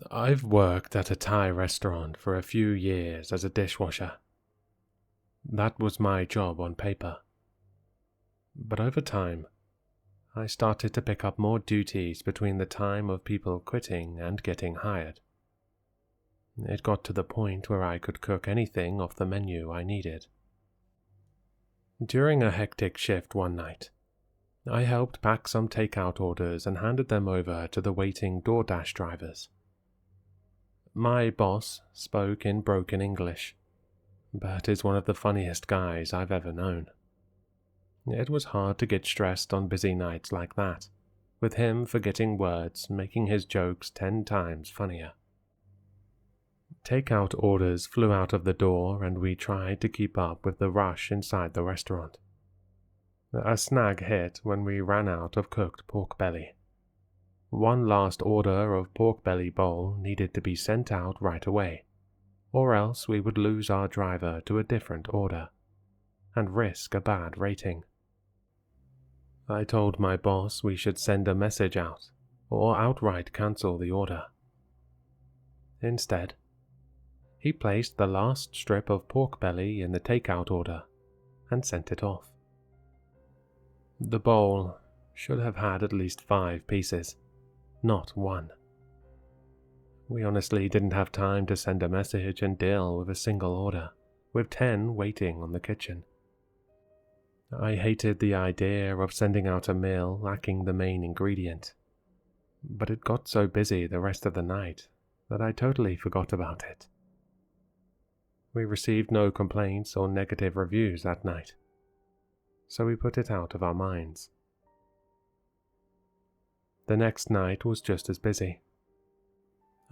I've worked at a Thai restaurant for a few years as a dishwasher. That was my job on paper. But over time, I started to pick up more duties between the time of people quitting and getting hired. It got to the point where I could cook anything off the menu I needed. During a hectic shift one night, I helped pack some takeout orders and handed them over to the waiting DoorDash drivers. My boss spoke in broken English, but is one of the funniest guys I've ever known. It was hard to get stressed on busy nights like that, with him forgetting words making his jokes 10 times funnier. Takeout orders flew out of the door and we tried to keep up with the rush inside the restaurant. A snag hit when we ran out of cooked pork belly. One last order of pork belly bowl needed to be sent out right away, or else we would lose our driver to a different order, and risk a bad rating. I told my boss we should send a message out, or outright cancel the order. Instead, he placed the last strip of pork belly in the takeout order, and sent it off. The bowl should have had at least 5 pieces, not 1. We honestly didn't have time to send a message and deal with a single order, with 10 waiting on the kitchen. I hated the idea of sending out a meal lacking the main ingredient, but it got so busy the rest of the night that I totally forgot about it. We received no complaints or negative reviews that night, so we put it out of our minds. The next night was just as busy.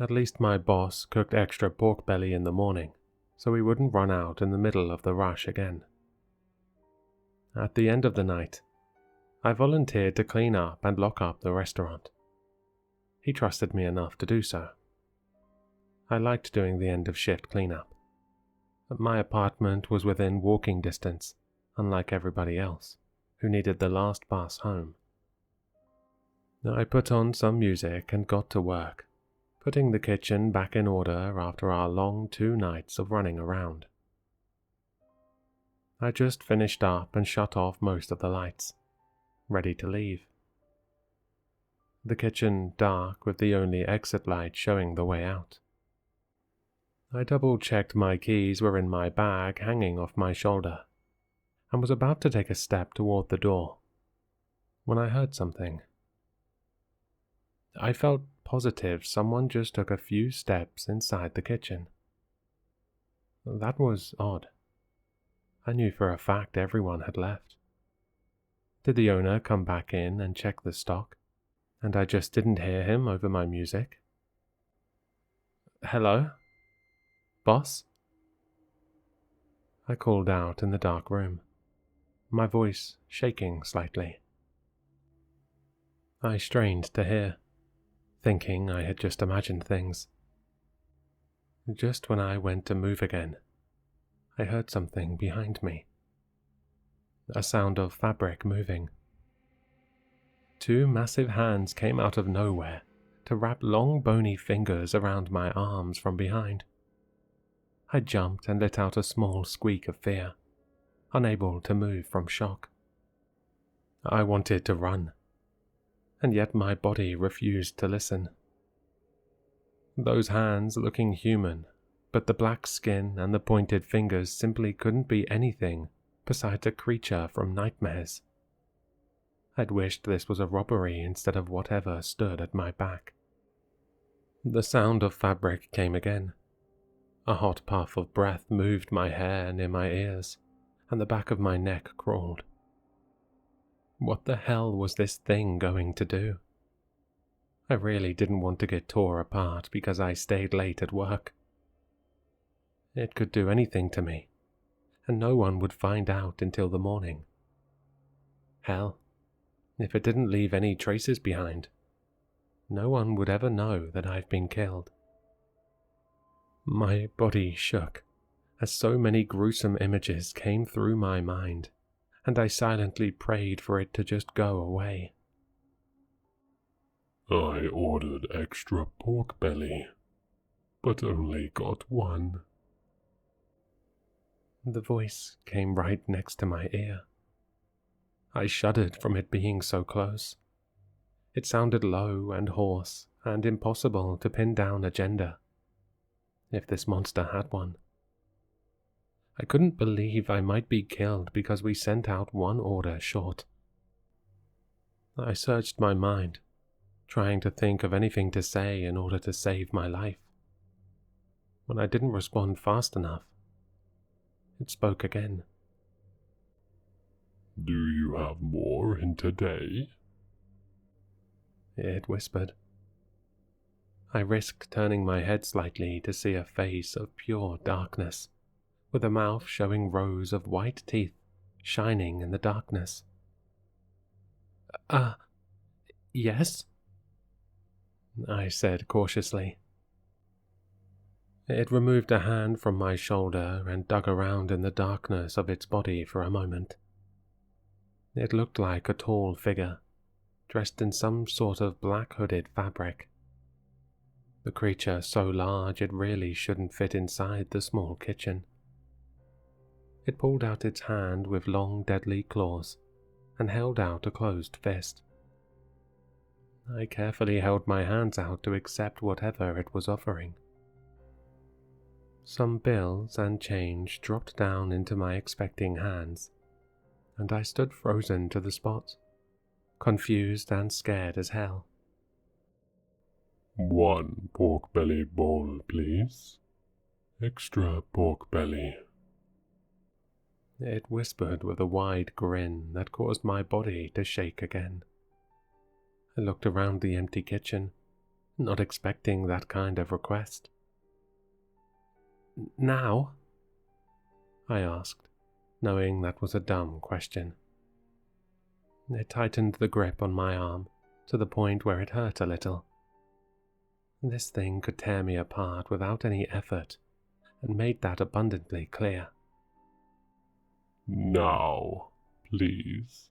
At least my boss cooked extra pork belly in the morning, so we wouldn't run out in the middle of the rush again. At the end of the night, I volunteered to clean up and lock up the restaurant. He trusted me enough to do so. I liked doing the end of shift cleanup. My apartment was within walking distance, unlike everybody else, who needed the last bus home. I put on some music and got to work, putting the kitchen back in order after our long 2 nights of running around. I just finished up and shut off most of the lights, ready to leave. The kitchen dark with the only exit light showing the way out. I double-checked my keys were in my bag hanging off my shoulder, and was about to take a step toward the door, when I heard something. I felt positive someone just took a few steps inside the kitchen. That was odd. I knew for a fact everyone had left. Did the owner come back in and check the stock, and I just didn't hear him over my music? Hello? Boss? I called out in the dark room, my voice shaking slightly. I strained to hear, thinking I had just imagined things. Just when I went to move again, I heard something behind me. A sound of fabric moving. 2 massive hands came out of nowhere to wrap long bony fingers around my arms from behind. I jumped and let out a small squeak of fear, unable to move from shock. I wanted to run, and yet my body refused to listen. Those hands looking human, but the black skin and the pointed fingers simply couldn't be anything besides a creature from nightmares. I'd wished this was a robbery instead of whatever stood at my back. The sound of fabric came again. A hot puff of breath moved my hair near my ears, and the back of my neck crawled. What the hell was this thing going to do? I really didn't want to get tore apart because I stayed late at work. It could do anything to me, and no one would find out until the morning. Hell, if it didn't leave any traces behind, no one would ever know that I've been killed. My body shook as so many gruesome images came through my mind, and I silently prayed for it to just go away. I ordered extra pork belly, but only got one. The voice came right next to my ear. I shuddered from it being so close. It sounded low and hoarse and impossible to pin down a gender, if this monster had one. I couldn't believe I might be killed because we sent out one order short. I searched my mind, trying to think of anything to say in order to save my life. When I didn't respond fast enough, it spoke again. Do you have more in today? It whispered. I risked turning my head slightly to see a face of pure darkness, with a mouth showing rows of white teeth shining in the darkness. Yes? I said cautiously. It removed a hand from my shoulder and dug around in the darkness of its body for a moment. It looked like a tall figure, dressed in some sort of black hooded fabric. The creature so large it really shouldn't fit inside the small kitchen. It pulled out its hand with long deadly claws and held out a closed fist. I carefully held my hands out to accept whatever it was offering. Some bills and change dropped down into my expecting hands, and I stood frozen to the spot, confused and scared as hell. One pork belly bowl, please. Extra pork belly. It whispered with a wide grin that caused my body to shake again. I looked around the empty kitchen, not expecting that kind of request. Now? I asked, knowing that was a dumb question. It tightened the grip on my arm to the point where it hurt a little. This thing could tear me apart without any effort, and made that abundantly clear. Now, please.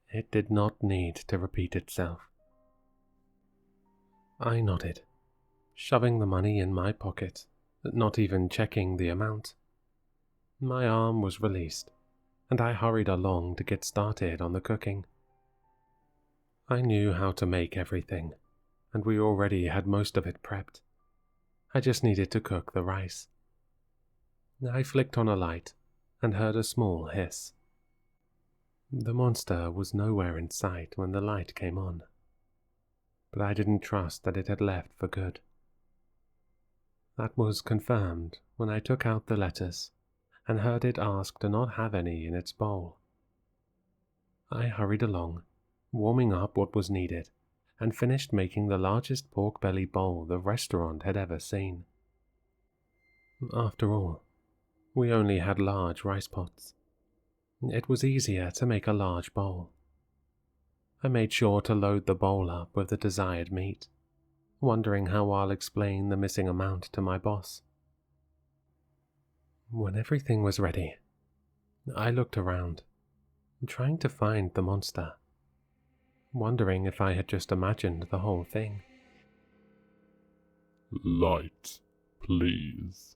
It did not need to repeat itself. I nodded, shoving the money in my pocket, not even checking the amount. My arm was released, and I hurried along to get started on the cooking. I knew how to make everything, and we already had most of it prepped. I just needed to cook the rice. I flicked on a light and heard a small hiss. The monster was nowhere in sight when the light came on, but I didn't trust that it had left for good. That was confirmed when I took out the lettuce and heard it ask to not have any in its bowl. I hurried along, warming up what was needed, and finished making the largest pork belly bowl the restaurant had ever seen. After all, we only had large rice pots. It was easier to make a large bowl. I made sure to load the bowl up with the desired meat, wondering how I'll explain the missing amount to my boss. When everything was ready, I looked around, trying to find the monster, wondering if I had just imagined the whole thing. Light, please.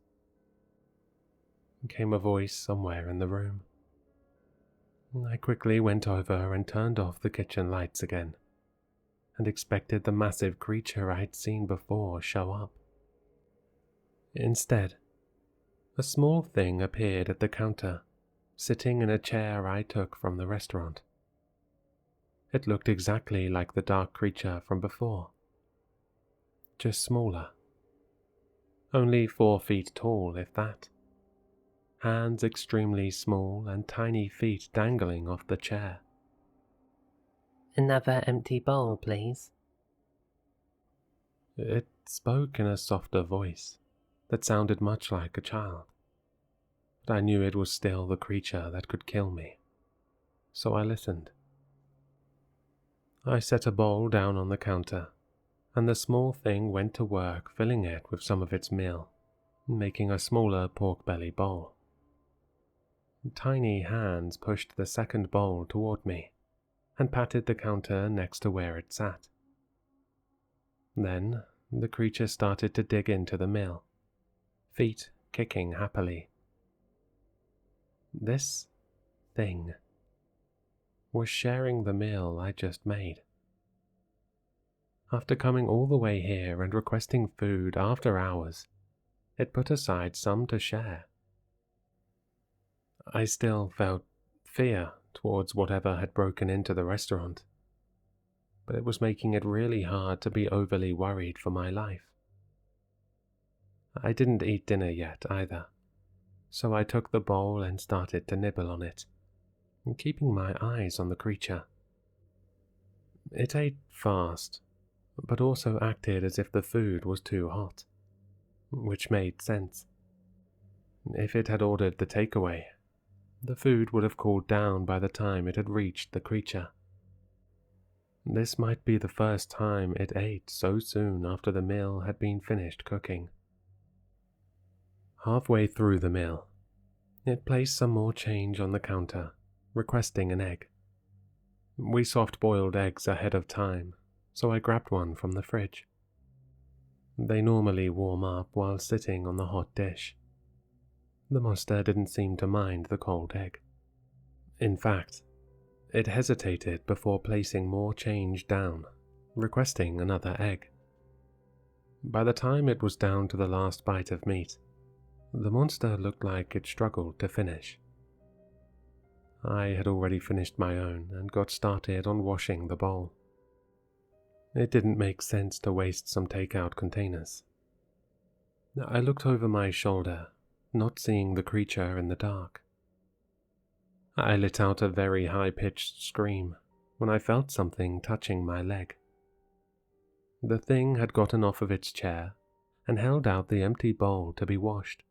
Came a voice somewhere in the room. I quickly went over and turned off the kitchen lights again, and expected the massive creature I'd seen before show up. Instead, a small thing appeared at the counter, sitting in a chair I took from the restaurant. It looked exactly like the dark creature from before, just smaller. Only 4 feet tall, if that. Hands extremely small and tiny feet dangling off the chair. Another empty bowl, please. It spoke in a softer voice that sounded much like a child, but I knew it was still the creature that could kill me, so I listened. I set a bowl down on the counter and the small thing went to work filling it with some of its meal, making a smaller pork belly bowl. Tiny hands pushed the second bowl toward me and patted the counter next to where it sat. Then the creature started to dig into the meal, feet kicking happily. This thing was sharing the meal I just made. After coming all the way here and requesting food after hours, it put aside some to share. I still felt fear towards whatever had broken into the restaurant, but it was making it really hard to be overly worried for my life. I didn't eat dinner yet either, so I took the bowl and started to nibble on it, keeping my eyes on the creature. It ate fast, but also acted as if the food was too hot, which made sense. If it had ordered the takeaway, the food would have cooled down by the time it had reached the creature. This might be the first time it ate so soon after the meal had been finished cooking. Halfway through the meal, it placed some more change on the counter, requesting an egg. We soft-boiled eggs ahead of time, so I grabbed one from the fridge. They normally warm up while sitting on the hot dish. The monster didn't seem to mind the cold egg. In fact, it hesitated before placing more change down, requesting another egg. By the time it was down to the last bite of meat, the monster looked like it struggled to finish. I had already finished my own and got started on washing the bowl. It didn't make sense to waste some takeout containers. I looked over my shoulder, not seeing the creature in the dark. I let out a very high-pitched scream when I felt something touching my leg. The thing had gotten off of its chair and held out the empty bowl to be washed.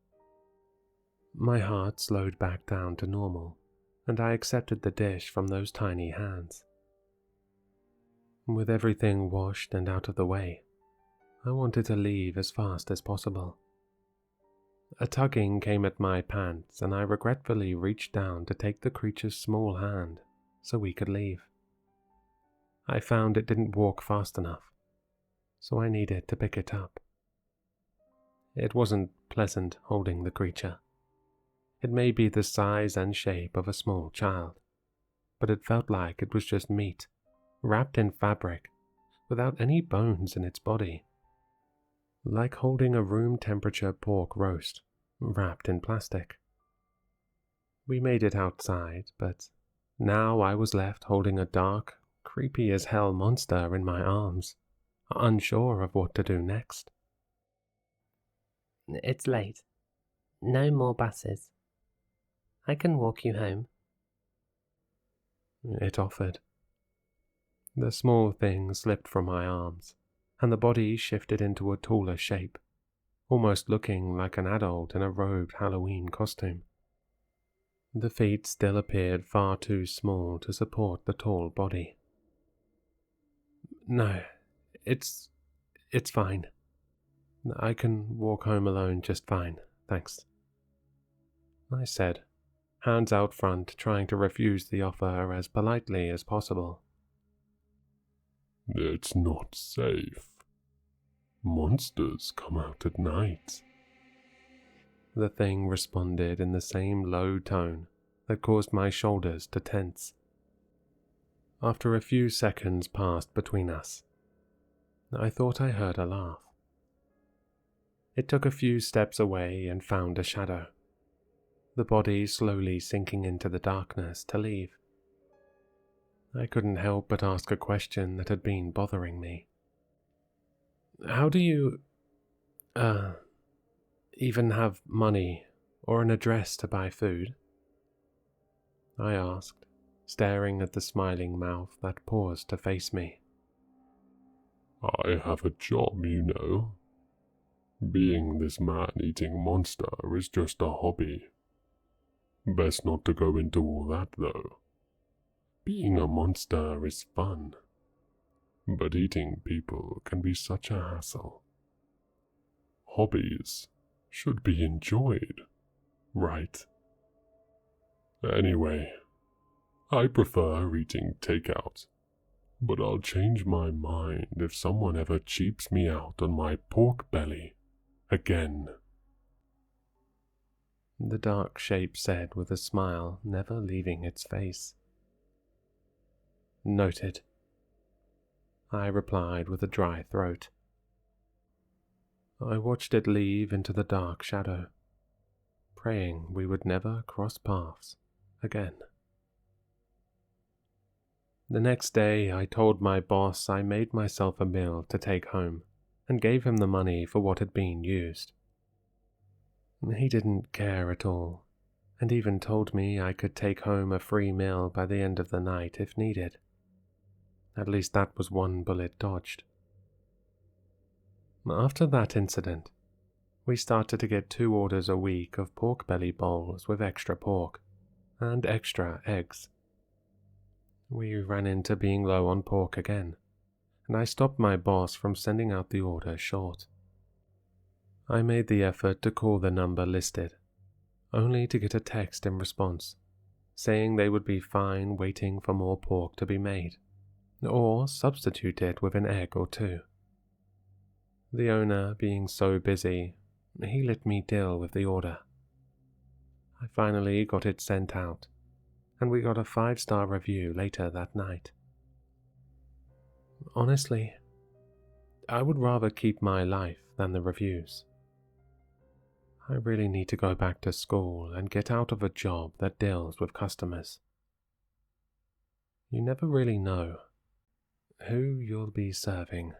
My heart slowed back down to normal, and I accepted the dish from those tiny hands. With everything washed and out of the way, I wanted to leave as fast as possible. A tugging came at my pants, and I regretfully reached down to take the creature's small hand so we could leave. I found it didn't walk fast enough, so I needed to pick it up. It wasn't pleasant holding the creature. It may be the size and shape of a small child, but it felt like it was just meat, wrapped in fabric, without any bones in its body. Like holding a room-temperature pork roast, wrapped in plastic. We made it outside, but now I was left holding a dark, creepy-as-hell monster in my arms, unsure of what to do next. It's late. No more buses. I can walk you home. It offered. The small thing slipped from my arms, and the body shifted into a taller shape, almost looking like an adult in a robed Halloween costume. The feet still appeared far too small to support the tall body. No, it's fine. I can walk home alone just fine, thanks, I said, hands out front trying to refuse the offer as politely as possible. It's not safe. Monsters come out at night. The thing responded in the same low tone that caused my shoulders to tense. After a few seconds passed between us, I thought I heard a laugh. It took a few steps away and found a shadow, the body slowly sinking into the darkness to leave. I couldn't help but ask a question that had been bothering me. How do you, even have money or an address to buy food? I asked, staring at the smiling mouth that paused to face me. I have a job, you know. Being this man-eating monster is just a hobby. Best not to go into all that, though. Being a monster is fun. but eating people can be such a hassle. Hobbies should be enjoyed, right? Anyway, I prefer eating takeout, but I'll change my mind if someone ever cheaps me out on my pork belly again. The dark shape said with a smile never leaving its face. Noted, I replied with a dry throat. I watched it leave into the dark shadow, praying we would never cross paths again. The next day I told my boss I made myself a meal to take home and gave him the money for what had been used. He didn't care at all, and even told me I could take home a free meal by the end of the night if needed. At least that was one bullet dodged. After that incident, we started to get 2 orders a week of pork belly bowls with extra pork and extra eggs. We ran into being low on pork again, and I stopped my boss from sending out the order short. I made the effort to call the number listed, only to get a text in response, saying they would be fine waiting for more pork to be made, or substitute it with an egg or 2. The owner being so busy, he let me deal with the order. I finally got it sent out, and we got a 5-star review later that night. Honestly, I would rather keep my life than the reviews. I really need to go back to school and get out of a job that deals with customers. You never really know who you'll be serving.